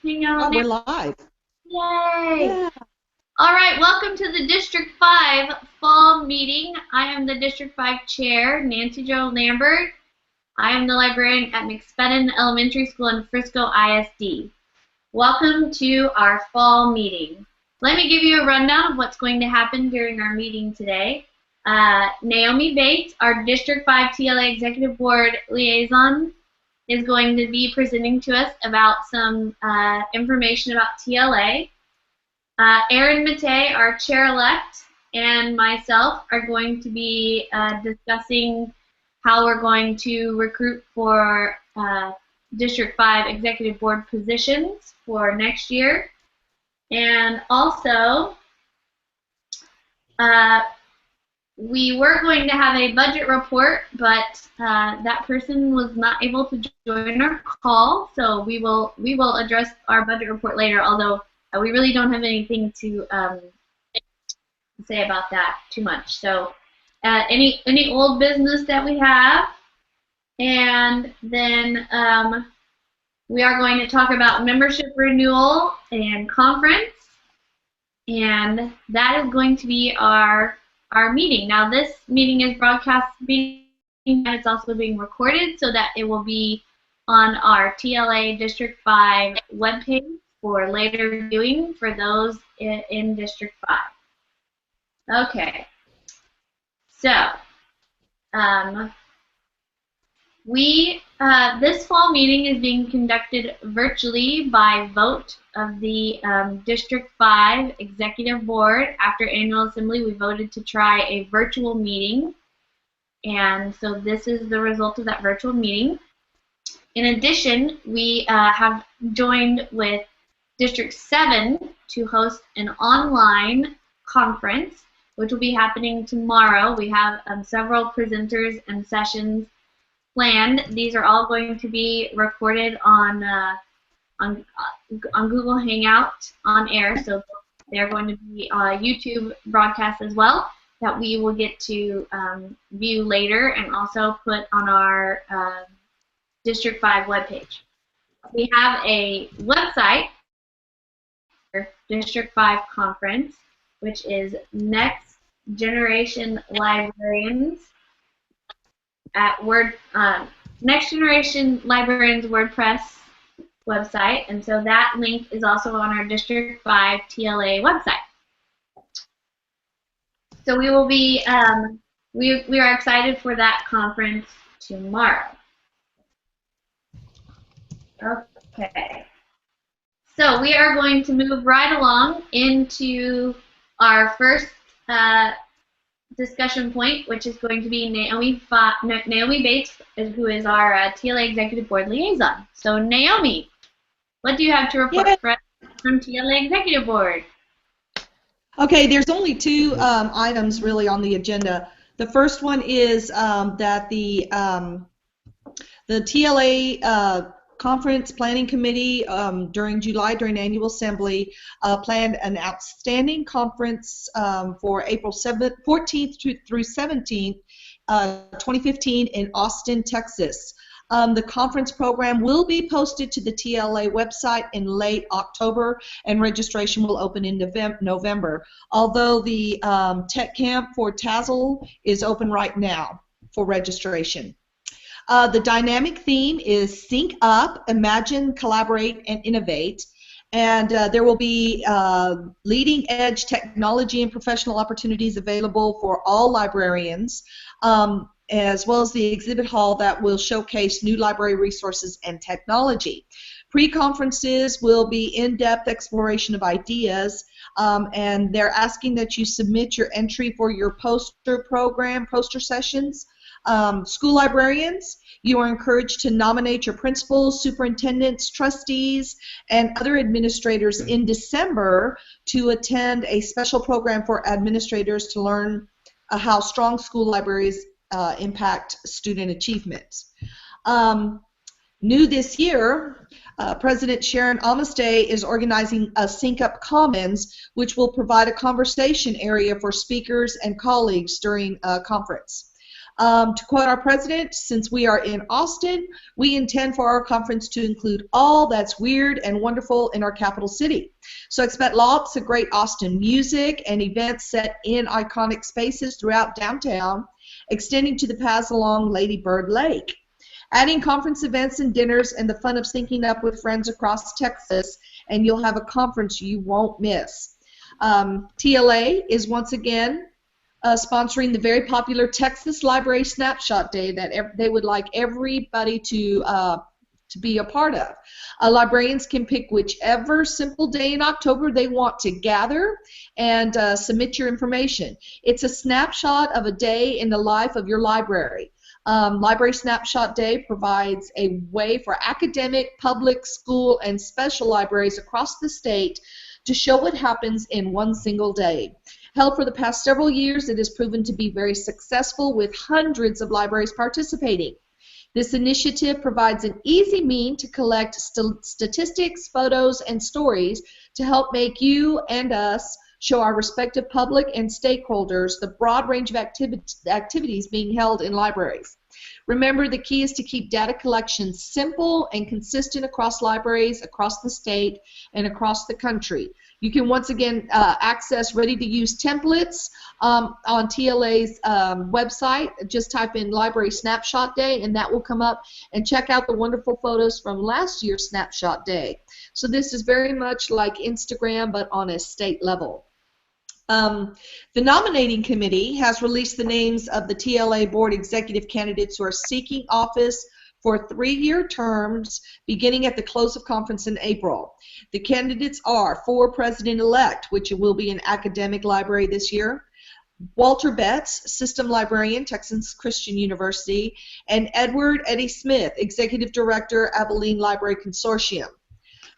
Hangout. Oh, we're live. Yay! Yeah. All right, welcome to the District 5 Fall Meeting. I am the District 5 Chair, Nancy Jo Lambert. I am the librarian at McSpadden Elementary School in Frisco ISD. Welcome to our fall meeting. Let me give you a rundown of what's going to happen during our meeting today. Naomi Bates, our District 5 TLA Executive Board Liaison, is going to be presenting to us about some information about TLA. Erin Matei, our chair-elect, and myself are going to be discussing how we're going to recruit for District 5 Executive Board positions for next year. And also, we were going to have a budget report, but that person was not able to join our call, so we will address our budget report later, although we really don't have anything to say about that too much. So any old business that we have, and then we are going to talk about membership renewal and conference, and that is going to be our meeting. Now, this meeting is broadcast, and it's also being recorded so that it will be on our TLA District 5 webpage for later viewing for those in District 5. Okay. So, this fall meeting is being conducted virtually by vote of the District 5 Executive Board. After Annual Assembly, we voted to try a virtual meeting, and so this is the result of that virtual meeting. In addition, we have joined with District 7 to host an online conference, which will be happening tomorrow. We have several presenters and sessions planned. These are all going to be recorded on Google Hangout on air, so they're going to be YouTube broadcasts as well that we will get to view later and also put on our District 5 webpage. We have a website for District 5 conference, which is Next Generation Librarians at Next Generation Librarians WordPress website, and so that link is also on our District 5 TLA website. So we will be we are excited for that conference tomorrow. Okay. So we are going to move right along into our first discussion point, which is going to be Naomi Bates, who is our TLA Executive Board Liaison. So Naomi, what do you have to report from TLA Executive Board? Okay, there's only two items really on the agenda. The first one is that the TLA Conference Planning Committee during July, during Annual Assembly, planned an outstanding conference for April 14th through 17th, 2015 in Austin, Texas. The conference program will be posted to the TLA website in late October, and registration will open in November. Although the Tech Camp for TASL is open right now for registration. The dynamic theme is Sync Up, Imagine, Collaborate, and Innovate. And there will be leading edge technology and professional opportunities available for all librarians, as well as the exhibit hall that will showcase new library resources and technology. Pre-conferences will be in-depth exploration of ideas, and they're asking that you submit your entry for your poster sessions. School librarians, you are encouraged to nominate your principals, superintendents, trustees, and other administrators in December to attend a special program for administrators to learn how strong school libraries impact student achievement. New this year, President Sharon Amistey is organizing a Sync Up Commons, which will provide a conversation area for speakers and colleagues during a conference. To quote our president, since we are in Austin, we intend for our conference to include all that's weird and wonderful in our capital city. So expect lots of great Austin music and events set in iconic spaces throughout downtown, extending to the paths along Lady Bird Lake. Adding conference events and dinners and the fun of syncing up with friends across Texas, and you'll have a conference you won't miss. TLA is once again sponsoring the very popular Texas Library Snapshot Day that they would like everybody to be a part of. Librarians can pick whichever simple day in October they want to gather and submit your information. It's a snapshot of a day in the life of your library. Library Snapshot Day provides a way for academic, public, school, and special libraries across the state to show what happens in one single day. Held for the past several years, it has proven to be very successful with hundreds of libraries participating. This initiative provides an easy means to collect statistics, photos, and stories to help make you and us show our respective public and stakeholders the broad range of activities being held in libraries. Remember, the key is to keep data collection simple and consistent across libraries, across the state, and across the country. You can once again access ready-to-use templates on TLA's website. Just type in Library Snapshot Day, and that will come up, and check out the wonderful photos from last year's Snapshot Day. So this is very much like Instagram, but on a state level. The nominating committee has released the names of the TLA board executive candidates who are seeking office for 3-year terms beginning at the close of conference in April. The candidates are for president-elect, which will be an academic library this year, Walter Betts, System Librarian, Texas Christian University, and Edward Eddie Smith, Executive Director, Abilene Library Consortium.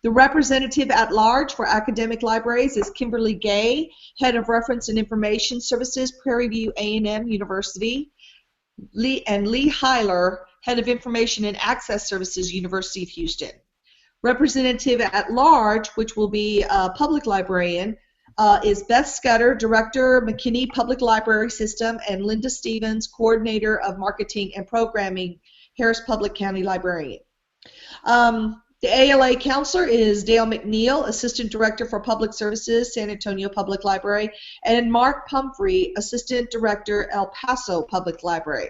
The representative at large for academic libraries is Kimberly Gay, Head of Reference and Information Services, Prairie View A&M University, and Lee Heiler, Head of Information and Access Services, University of Houston. Representative at large, which will be a public librarian, is Beth Scudder, Director, McKinney Public Library System, and Linda Stevens, Coordinator of Marketing and Programming, Harris Public County Librarian. The ALA counselor is Dale McNeil, Assistant Director for Public Services, San Antonio Public Library, and Mark Pumphrey, Assistant Director, El Paso Public Library.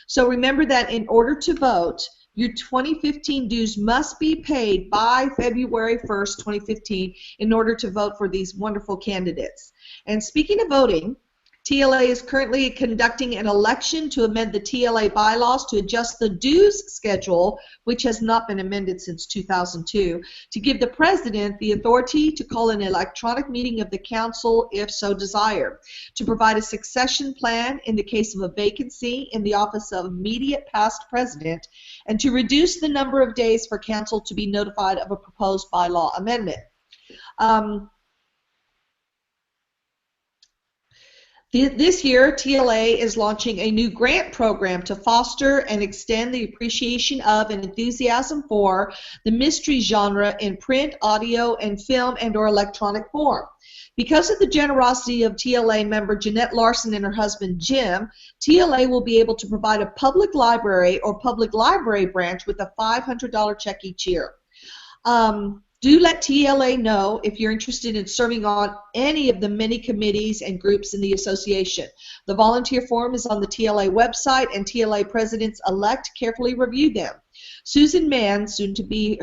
So remember that in order to vote, your 2015 dues must be paid by February 1st, 2015 in order to vote for these wonderful candidates. And speaking of voting, TLA is currently conducting an election to amend the TLA bylaws to adjust the dues schedule, which has not been amended since 2002, to give the president the authority to call an electronic meeting of the council if so desired, to provide a succession plan in the case of a vacancy in the office of immediate past president, and to reduce the number of days for council to be notified of a proposed bylaw amendment. This year, TLA is launching a new grant program to foster and extend the appreciation of and enthusiasm for the mystery genre in print, audio, and film and/or electronic form. Because of the generosity of TLA member Jeanette Larson and her husband Jim, TLA will be able to provide a public library or public library branch with a $500 check each year. Do let TLA know if you're interested in serving on any of the many committees and groups in the association. The volunteer form is on the TLA website, and TLA presidents-elect carefully review them. Susan Mann, soon to be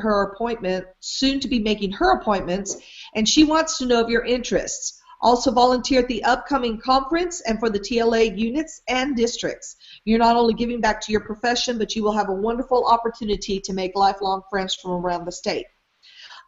making her appointments, and she wants to know of your interests. Also volunteer at the upcoming conference and for the TLA units and districts. You're not only giving back to your profession, but you will have a wonderful opportunity to make lifelong friends from around the state.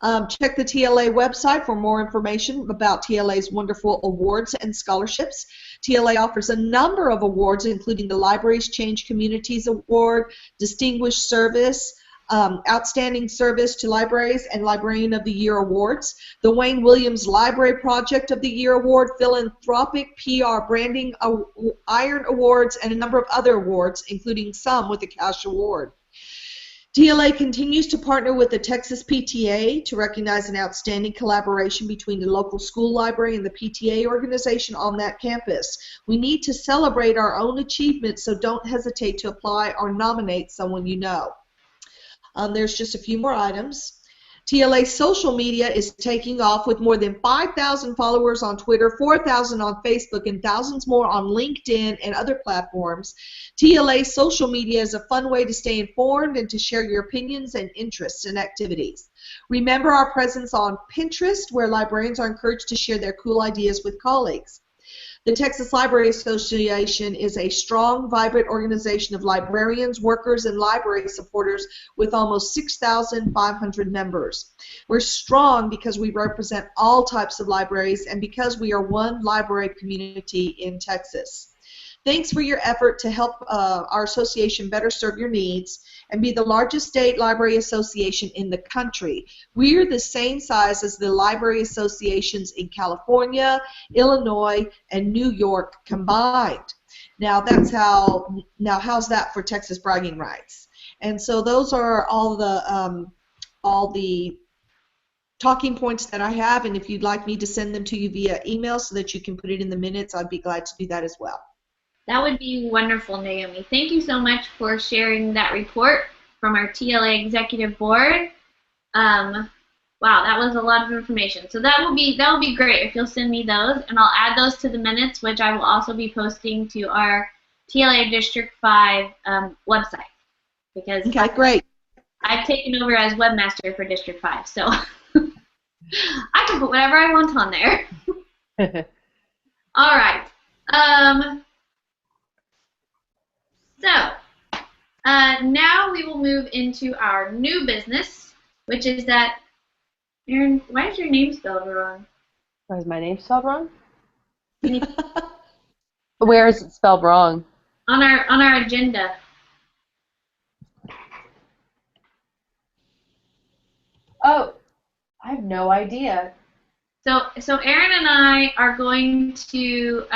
Check the TLA website for more information about TLA's wonderful awards and scholarships. TLA offers a number of awards, including the Libraries Change Communities Award, Distinguished Service, Outstanding Service to Libraries, and Librarian of the Year Awards, the Wayne Williams Library Project of the Year Award, Philanthropic PR Branding Iron Awards, and a number of other awards, including some with a cash award. TLA continues to partner with the Texas PTA to recognize an outstanding collaboration between the local school library and the PTA organization on that campus. We need to celebrate our own achievements, so don't hesitate to apply or nominate someone you know. There's just a few more items. TLA social media is taking off with more than 5,000 followers on Twitter, 4,000 on Facebook, and thousands more on LinkedIn and other platforms. TLA social media is a fun way to stay informed and to share your opinions and interests and activities. Remember our presence on Pinterest, where librarians are encouraged to share their cool ideas with colleagues. The Texas Library Association is a strong, vibrant organization of librarians, workers, and library supporters with almost 6,500 members. We're strong because we represent all types of libraries and because we are one library community in Texas. Thanks for your effort to help our association better serve your needs and be the largest state library association in the country. We're the same size as the library associations in California, Illinois, and New York combined. Now how's that for Texas bragging rights? And so those are all the talking points that I have, and if you'd like me to send them to you via email so that you can put it in the minutes, I'd be glad to do that as well. That would be wonderful, Naomi. Thank you so much for sharing that report from our TLA Executive Board. Wow, that was a lot of information. So that will be great if you'll send me those, and I'll add those to the minutes, which I will also be posting to our TLA District 5 website, because okay, great. I've taken over as webmaster for District 5, so I can put whatever I want on there. All right. So, now we will move into our new business, which is that, Erin, why is your name spelled wrong? Why is my name spelled wrong? Where is it spelled wrong? On our agenda. Oh, I have no idea. So Erin and I are going to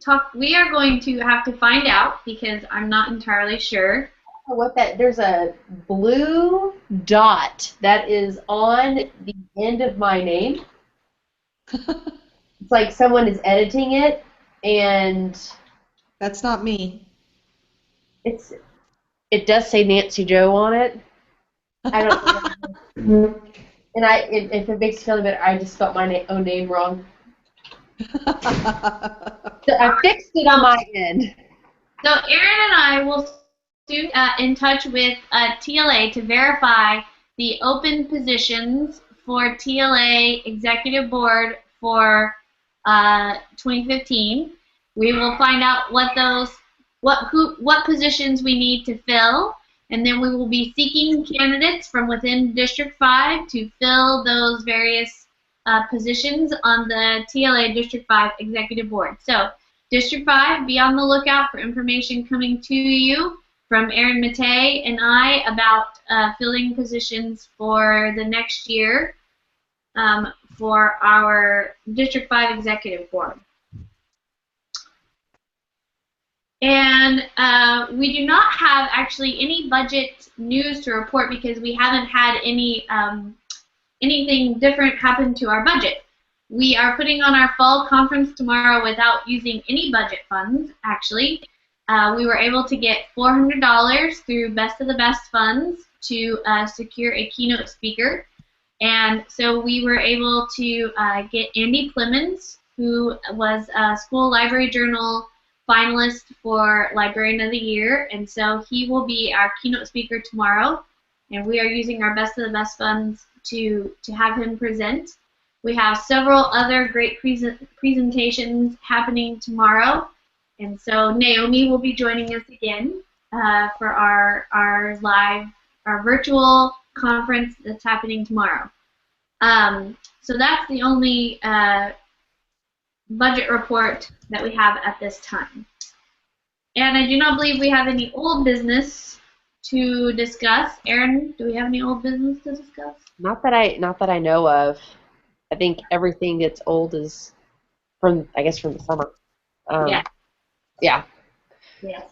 talk. We are going to have to find out because I'm not entirely sure. There's a blue dot that is on the end of my name. It's like someone is editing it, and that's not me. It does say Nancy Joe on it. I don't know. And if it makes you feel better, I just spelled my own name wrong. So I fixed it on my end. So Erin and I will soon in touch with TLA to verify the open positions for TLA Executive Board for 2015. We will find out what positions we need to fill, and then we will be seeking candidates from within District 5 to fill those various positions on the TLA District 5 Executive Board. So, District 5, be on the lookout for information coming to you from Erin Matei and I about filling positions for the next year for our District 5 Executive Board. And we do not have actually any budget news to report because we haven't had anything different happen to our budget. We are putting on our fall conference tomorrow without using any budget funds, actually. We were able to get $400 through Best of the Best funds to secure a keynote speaker. And so we were able to get Andy Clemens, who was a School Library Journal finalist for Librarian of the Year, and so he will be our keynote speaker tomorrow, and we are using our Best of the Best funds to have him present. We have several other great presentations happening tomorrow, and so Naomi will be joining us again for our virtual conference that's happening tomorrow. So that's the only budget report that we have at this time. And I do not believe we have any old business to discuss. Erin, do we have any old business to discuss? Not that I know of. I think everything that's old is from the summer. Yeah. Yeah. Yes.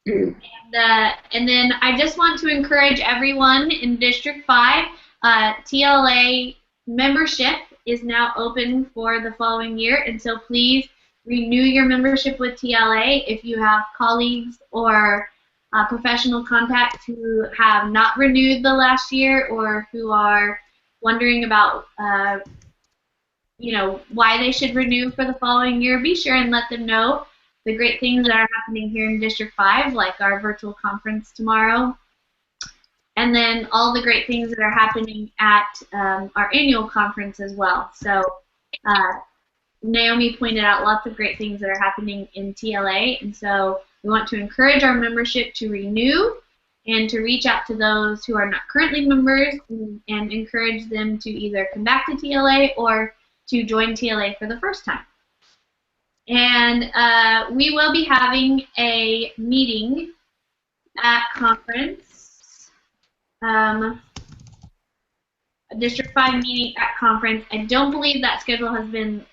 And then I just want to encourage everyone in District 5, TLA membership is now open for the following year, and so please renew your membership with TLA if you have colleagues or professional contacts who have not renewed the last year or who are wondering about why they should renew for the following year. Be sure and let them know the great things that are happening here in District 5, like our virtual conference tomorrow, and then all the great things that are happening at our annual conference as well. So Naomi pointed out lots of great things that are happening in TLA, and so we want to encourage our membership to renew and to reach out to those who are not currently members and encourage them to either come back to TLA or to join TLA for the first time. And we will be having a meeting at conference, a District 5 meeting at conference. I don't believe that schedule has been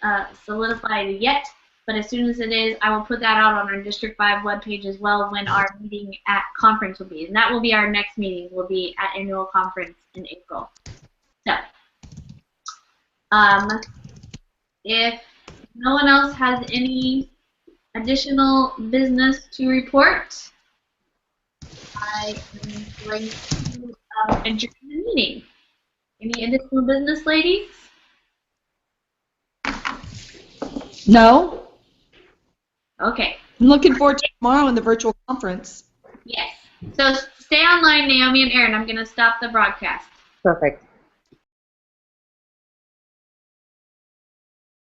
solidified yet, but as soon as it is, I will put that out on our District 5 webpage as well when our meeting at conference will be. And that will be our next meeting, will be at annual conference in April. So, if no one else has any additional business to report, I am going to adjourn the meeting. Any additional business, ladies? No. Okay. I'm looking forward to tomorrow in the virtual conference. Yes. So stay online, Naomi and Erin. I'm going to stop the broadcast. Perfect.